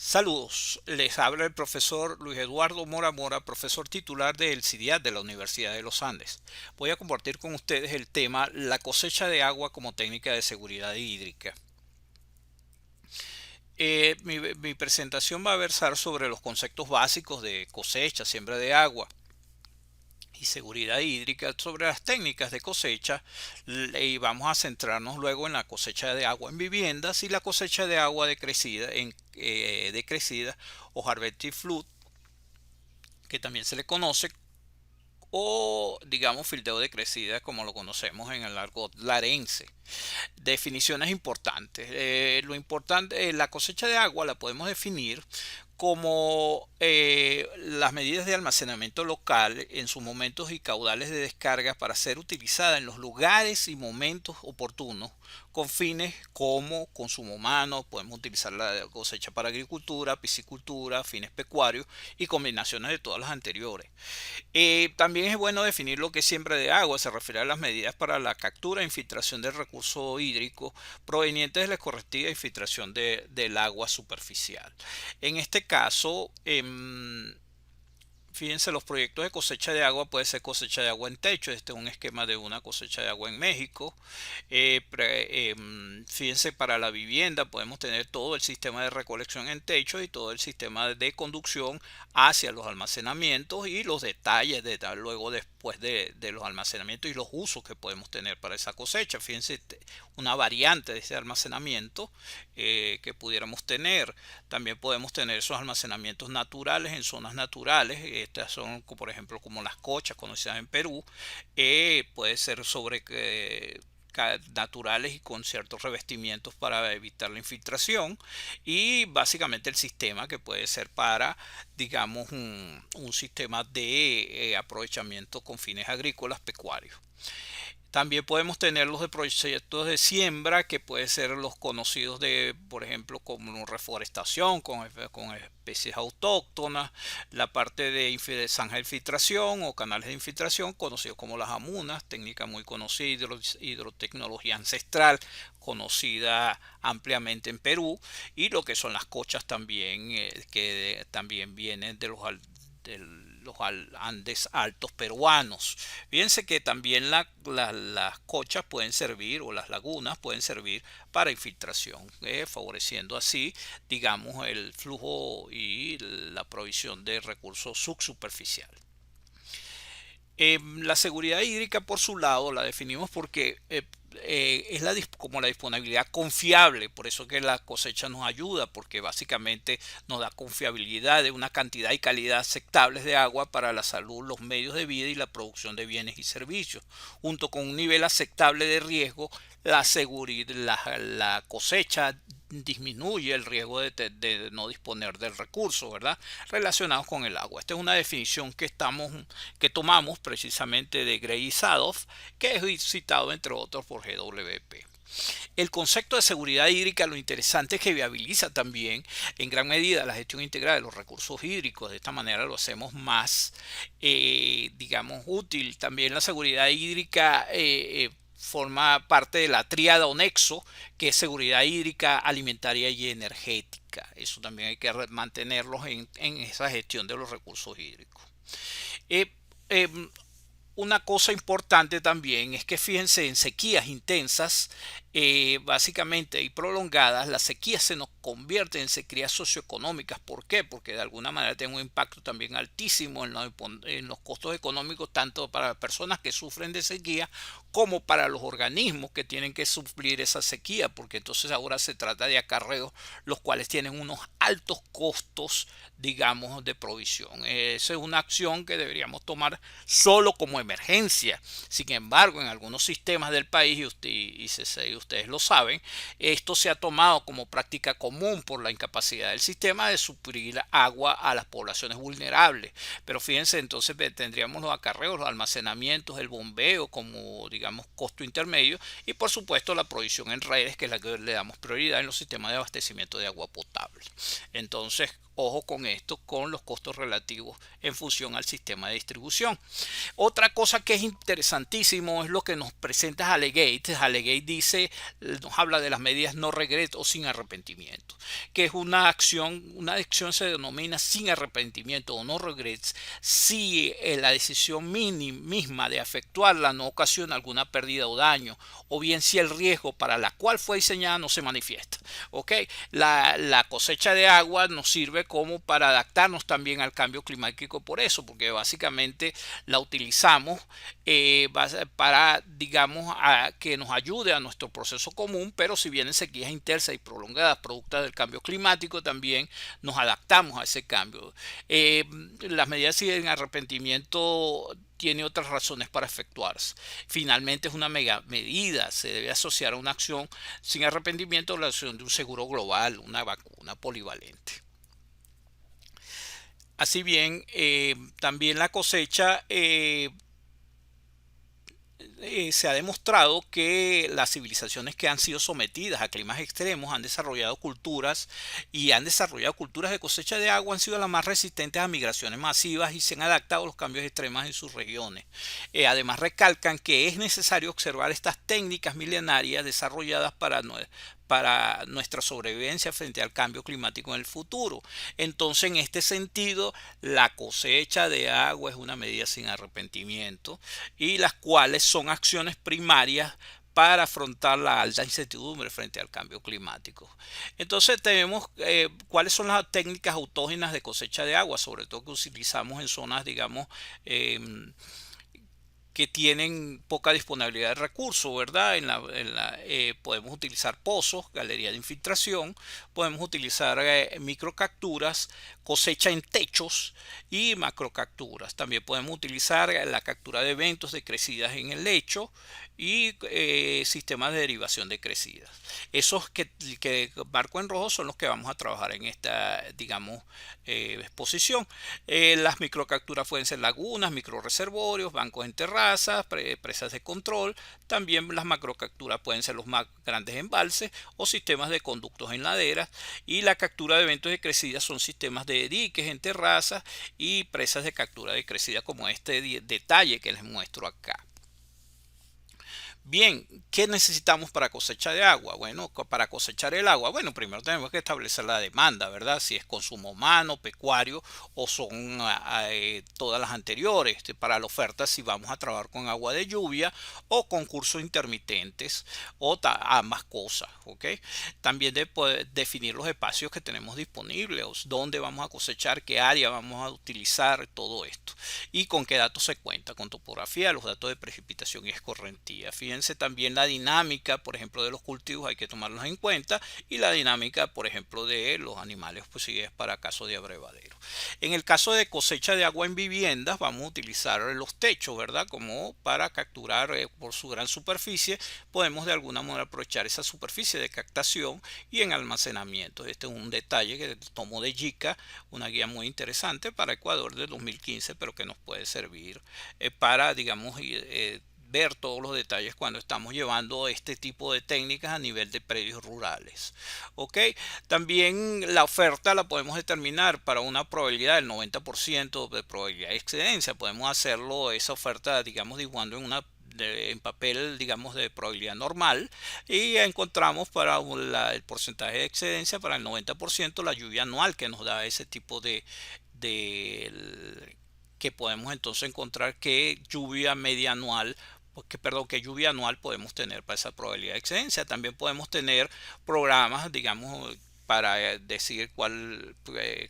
Saludos, les habla el profesor Luis Eduardo Mora Mora, profesor titular del CIDIAT de la Universidad de los Andes. Voy a compartir con ustedes el tema la cosecha de agua como técnica de seguridad hídrica. Mi presentación va a versar sobre los conceptos básicos de cosecha, siembra de agua y seguridad hídrica, sobre las técnicas de cosecha, y vamos a centrarnos luego en la cosecha de agua en viviendas y la cosecha de agua decrecida o harvesting flood, que también se le conoce, o digamos filtro de crecida como lo conocemos en el argot larense. Definiciones importantes. Lo importante, la cosecha de agua la podemos definir como las medidas de almacenamiento local en sus momentos y caudales de descarga para ser utilizada en los lugares y momentos oportunos con fines como consumo humano. Podemos utilizar la cosecha para agricultura, piscicultura, fines pecuarios y combinaciones de todas las anteriores. También es bueno definir lo que es siembra de agua. Se refiere a las medidas para la captura e infiltración del recurso hídrico provenientes de la correctiva infiltración del agua superficial. En este caso, fíjense, los proyectos de cosecha de agua puede ser cosecha de agua en techo. Este es un esquema de una cosecha de agua en México. Fíjense, para la vivienda podemos tener todo el sistema de recolección en techo y todo el sistema de conducción hacia los almacenamientos y los detalles luego después de los almacenamientos y los usos que podemos tener para esa cosecha. Fíjense, una variante de ese almacenamiento que pudiéramos tener. También podemos tener esos almacenamientos naturales en zonas naturales. Estas son, por ejemplo, como las cochas conocidas en Perú. Puede ser sobre naturales y con ciertos revestimientos para evitar la infiltración, y básicamente el sistema que puede ser para, digamos, un sistema de aprovechamiento con fines agrícolas pecuarios. También podemos tener los de proyectos de siembra, que pueden ser los conocidos de, por ejemplo, como reforestación con especies autóctonas, la parte de zanja de infiltración o canales de infiltración, conocidos como las amunas, técnica muy conocida, hidrotecnología ancestral, conocida ampliamente en Perú, y lo que son las cochas también, que también vienen de los Andes altos peruanos. Fíjense que también las cochas pueden servir, o las lagunas pueden servir para infiltración, favoreciendo así, digamos, el flujo y la provisión de recursos subsuperficiales. La seguridad hídrica, por su lado, la definimos porque es como la disponibilidad confiable. Por eso que la cosecha nos ayuda, porque básicamente nos da confiabilidad de una cantidad y calidad aceptables de agua para la salud, los medios de vida y la producción de bienes y servicios, junto con un nivel aceptable de riesgo. La cosecha disminuye el riesgo de no disponer del recurso, ¿verdad? Relacionados con el agua. Esta es una definición que tomamos precisamente de Gray y Sadoff, que es citado entre otros por GWP. El concepto de seguridad hídrica, lo interesante es que viabiliza también en gran medida la gestión integral de los recursos hídricos. De esta manera lo hacemos más, digamos, útil. También la seguridad hídrica forma parte de la tríada o nexo, que es seguridad hídrica, alimentaria y energética. Eso también hay que mantenerlos en esa gestión de los recursos hídricos. Eh, eh, una cosa importante también es que, fíjense, en sequías intensas, básicamente, y prolongadas, las sequías se nos convierten en sequías socioeconómicas. ¿Por qué? Porque de alguna manera tienen un impacto también altísimo en los costos económicos, tanto para las personas que sufren de sequía como para los organismos que tienen que suplir esa sequía, porque entonces ahora se trata de acarreos los cuales tienen unos altos costos, digamos, de provisión. Esa es una acción que deberíamos tomar solo como emergencia. Sin embargo, en algunos sistemas del país, ustedes lo saben, esto se ha tomado como práctica común por la incapacidad del sistema de suplir agua a las poblaciones vulnerables. Pero fíjense, entonces tendríamos los acarreos, los almacenamientos, el bombeo como, digamos, costo intermedio, y por supuesto la provisión en redes, que es la que le damos prioridad en los sistemas de abastecimiento de agua potable. Entonces, Ojo con esto, con los costos relativos en función al sistema de distribución. Otra cosa que es interesantísimo es lo que nos presenta Halle-Gates. Halle-Gates dice, nos habla de las medidas no regret o sin arrepentimiento, que es una acción se denomina sin arrepentimiento o no regrets si la decisión misma de efectuarla no ocasiona alguna pérdida o daño, o bien si el riesgo para la cual fue diseñada no se manifiesta. ¿Ok? La cosecha de agua nos sirve como para adaptarnos también al cambio climático por eso, porque básicamente la utilizamos para, digamos, que nos ayude a nuestro proceso común, pero si vienen sequías intensas y prolongadas producto del cambio climático, también nos adaptamos a ese cambio. Las medidas sin arrepentimiento tiene otras razones para efectuarse. Finalmente es una medida, se debe asociar a una acción sin arrepentimiento a la acción de un seguro global, una vacuna polivalente. Así bien, también la cosecha se ha demostrado que las civilizaciones que han sido sometidas a climas extremos han desarrollado culturas de cosecha de agua, han sido las más resistentes a migraciones masivas y se han adaptado a los cambios extremos en sus regiones. Además recalcan que es necesario observar estas técnicas milenarias desarrolladas para nuestra sobrevivencia frente al cambio climático en el futuro. Entonces, en este sentido, la cosecha de agua es una medida sin arrepentimiento y las cuales son acciones primarias para afrontar la alta incertidumbre frente al cambio climático. Entonces tenemos cuáles son las técnicas autógenas de cosecha de agua, sobre todo que utilizamos en zonas, digamos, que tienen poca disponibilidad de recursos, ¿verdad? Podemos utilizar pozos, galería de infiltración, podemos utilizar microcapturas, cosecha en techos y macrocapturas. También podemos utilizar la captura de eventos de crecidas en el lecho y sistemas de derivación de crecidas. Esos que marco en rojo son los que vamos a trabajar en esta, digamos, exposición. Las microcapturas pueden ser lagunas, microreservorios, bancos en terrazas, presas de control. También las macrocapturas pueden ser los más grandes embalses o sistemas de conductos en laderas. Y la captura de eventos de crecida son sistemas de diques en terrazas y presas de captura de crecida como este detalle que les muestro acá. Bien, ¿qué necesitamos para cosechar de agua? Bueno, para cosechar el agua, bueno, primero tenemos que establecer la demanda, ¿verdad? Si es consumo humano, pecuario o son todas las anteriores. Para la oferta, si vamos a trabajar con agua de lluvia o con cursos intermitentes o ambas cosas, ¿ok? También de poder definir los espacios que tenemos disponibles, dónde vamos a cosechar, qué área vamos a utilizar, todo esto. Y con qué datos se cuenta, con topografía, los datos de precipitación y escorrentía. Fíjense también la dinámica, por ejemplo, de los cultivos hay que tomarlos en cuenta y la dinámica, por ejemplo, de los animales, pues si es para caso de abrevadero. En el caso de cosecha de agua en viviendas, vamos a utilizar los techos, ¿verdad? Como para capturar por su gran superficie, podemos de alguna manera aprovechar esa superficie de captación y en almacenamiento. Este es un detalle que tomo de JICA, una guía muy interesante para Ecuador del 2015, pero que nos puede servir para, digamos, ver todos los detalles cuando estamos llevando este tipo de técnicas a nivel de predios rurales. ¿Ok? También la oferta la podemos determinar para una probabilidad del 90% de probabilidad de excedencia. Podemos hacerlo, esa oferta, digamos, dibujando en papel, digamos, de probabilidad normal y encontramos para el porcentaje de excedencia para el 90% la lluvia anual que nos da ese tipo de que podemos entonces encontrar que lluvia media anual que lluvia anual podemos tener para esa probabilidad de excedencia. También podemos tener programas, digamos, para decir cuál,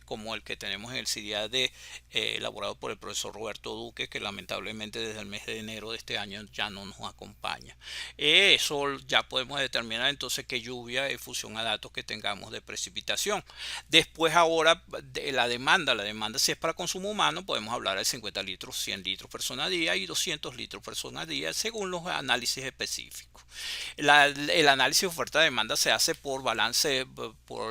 como el que tenemos en el CIDIAD elaborado por el profesor Roberto Duque, que lamentablemente desde el mes de enero de este año ya no nos acompaña. Eso ya podemos determinar entonces qué lluvia en función a datos que tengamos de precipitación. Después ahora de la demanda si es para consumo humano podemos hablar de 50 litros, 100 litros persona día y 200 litros persona día según los análisis específicos. El análisis de oferta-demanda se hace por balance, por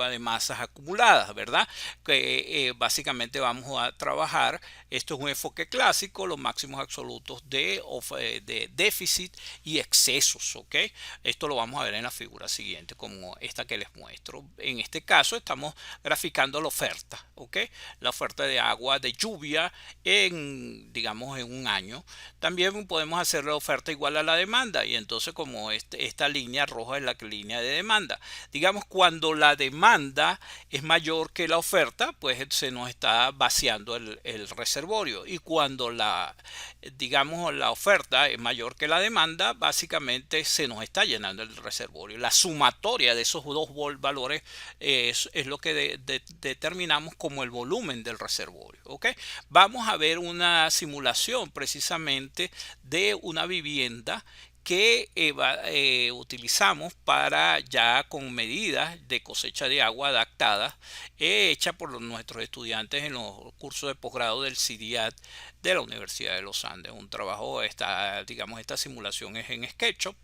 reserva de masas acumuladas, ¿verdad? Que básicamente vamos a trabajar, esto es un enfoque clásico, los máximos absolutos de déficit y excesos, ¿ok? Esto lo vamos a ver en la figura siguiente, como esta que les muestro. En este caso estamos graficando la oferta, ¿ok? La oferta de agua, de lluvia en, digamos, en un año. También podemos hacer la oferta igual a la demanda y entonces como esta línea roja es la línea de demanda. Digamos, cuando la demanda es mayor que la oferta, pues se nos está vaciando el reservorio, y cuando digamos, la oferta es mayor que la demanda, básicamente se nos está llenando el reservorio. La sumatoria de esos dos valores es lo que determinamos como el volumen del reservorio, ¿ok? Vamos a ver una simulación precisamente de una vivienda que utilizamos para ya con medidas de cosecha de agua adaptadas, hecha por nuestros estudiantes en los cursos de posgrado del CIDIAT de la Universidad de los Andes. Un trabajo, digamos, esta simulación es en SketchUp,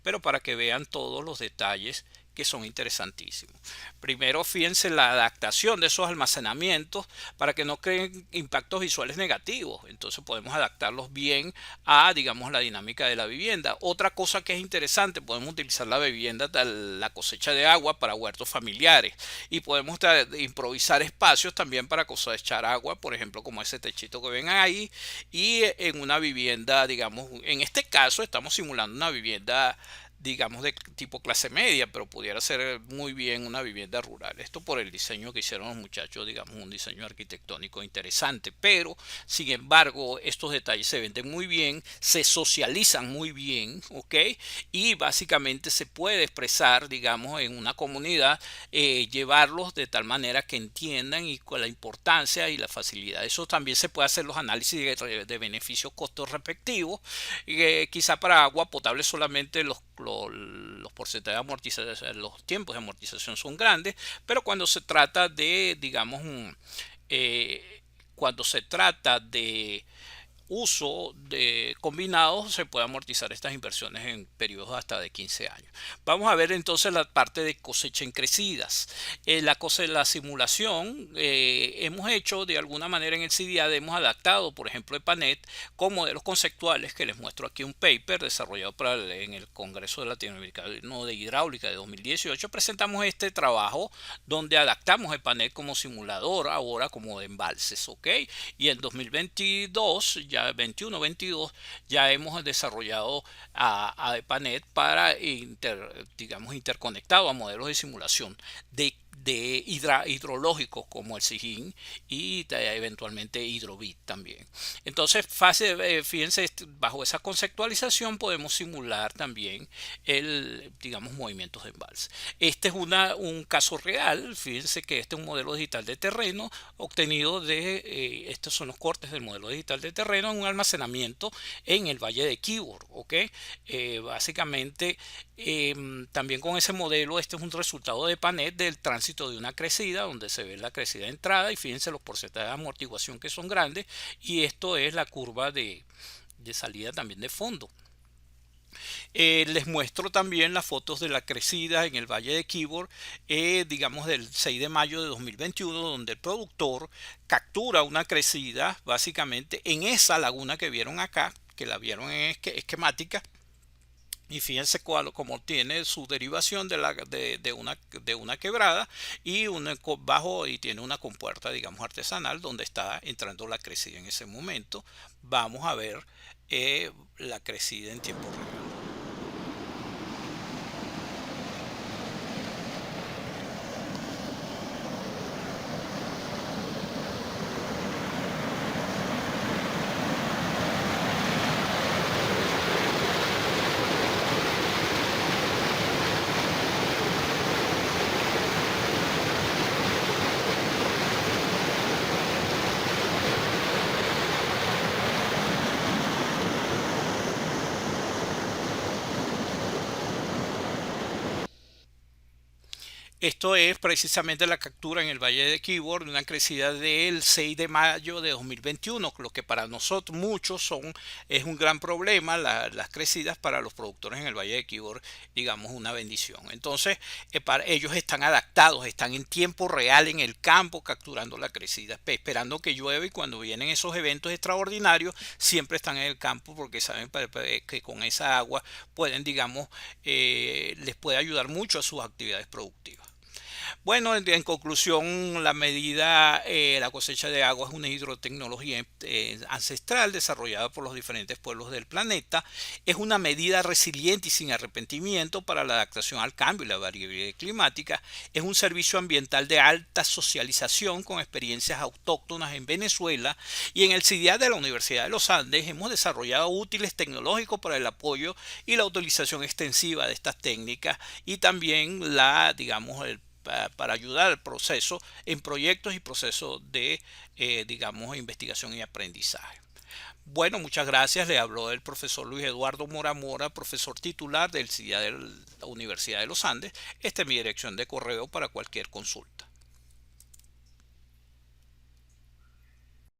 pero para que vean todos los detalles que son interesantísimos. Primero, fíjense la adaptación de esos almacenamientos para que no creen impactos visuales negativos. Entonces podemos adaptarlos bien a, digamos, la dinámica de la vivienda. Otra cosa que es interesante, podemos utilizar la vivienda, la cosecha de agua para huertos familiares, y podemos improvisar espacios también para cosechar agua, por ejemplo, como ese techito que ven ahí, y en una vivienda, digamos, en este caso estamos simulando una vivienda, digamos, de tipo clase media, pero pudiera ser muy bien una vivienda rural. Esto por el diseño que hicieron los muchachos, digamos, un diseño arquitectónico interesante, pero sin embargo estos detalles se venden muy bien, se socializan muy bien, ¿ok? Y básicamente se puede expresar, digamos, en una comunidad, llevarlos de tal manera que entiendan y con la importancia y la facilidad. Eso también se puede hacer los análisis de beneficios costos respectivos. Quizá para agua potable solamente los porcentajes de amortización, los tiempos de amortización son grandes, pero cuando se trata de, digamos, cuando se trata de uso de combinados, se puede amortizar estas inversiones en periodos hasta de 15 años. Vamos a ver entonces la parte de cosecha en crecidas. La simulación hemos hecho de alguna manera en el CIDIAD, hemos adaptado, por ejemplo, EPANET con modelos conceptuales que les muestro aquí, un paper desarrollado en el Congreso de Latinoamericano de Hidráulica de 2018. Presentamos este trabajo donde adaptamos EPANET como simulador ahora como de embalses, ¿ok? Y en 2022 ya 21-22 ya hemos desarrollado a EPANET para digamos, interconectado a modelos de simulación de hidrológicos como el SIGIN y eventualmente Hidrovit también. Entonces, fíjense, bajo esa conceptualización podemos simular también digamos, movimientos de embalse. Este es un caso real. Fíjense que este es un modelo digital de terreno obtenido estos son los cortes del modelo digital de terreno en un almacenamiento en el Valle de Quíbor, ¿ok? Básicamente, también con ese modelo, este es un resultado de EPANET del tránsito de una crecida, donde se ve la crecida de entrada, y fíjense los porcentajes de amortiguación que son grandes, y esto es la curva de salida también de fondo. Les muestro también las fotos de la crecida en el Valle de Quíbor, digamos, del 6 de mayo de 2021, donde el productor captura una crecida básicamente en esa laguna que vieron acá, que la vieron en esquemática. Y fíjense cómo tiene su derivación de una quebrada y y tiene una compuerta, digamos, artesanal donde está entrando la crecida en ese momento. Vamos a ver la crecida en tiempo real. Esto es precisamente la captura en el Valle de Quibor de una crecida del 6 de mayo de 2021, lo que para nosotros muchos es un gran problema. Las crecidas para los productores en el Valle de Quibor, digamos, una bendición. Entonces, para ellos están adaptados, están en tiempo real en el campo capturando la crecida, esperando que llueve, y cuando vienen esos eventos extraordinarios, siempre están en el campo porque saben que con esa agua pueden, digamos, les puede ayudar mucho a sus actividades productivas. Bueno, en conclusión, la cosecha de agua es una hidrotecnología ancestral desarrollada por los diferentes pueblos del planeta. Es una medida resiliente y sin arrepentimiento para la adaptación al cambio y la variabilidad climática. Es un servicio ambiental de alta socialización con experiencias autóctonas en Venezuela, y en el CIDIA de la Universidad de los Andes hemos desarrollado útiles tecnológicos para el apoyo y la utilización extensiva de estas técnicas, y también digamos, para ayudar al proceso en proyectos y procesos de, digamos, investigación y aprendizaje. Bueno, muchas gracias. Le habló el profesor Luis Eduardo Mora Mora, profesor titular del CIDIA de la Universidad de los Andes. Esta es mi dirección de correo para cualquier consulta.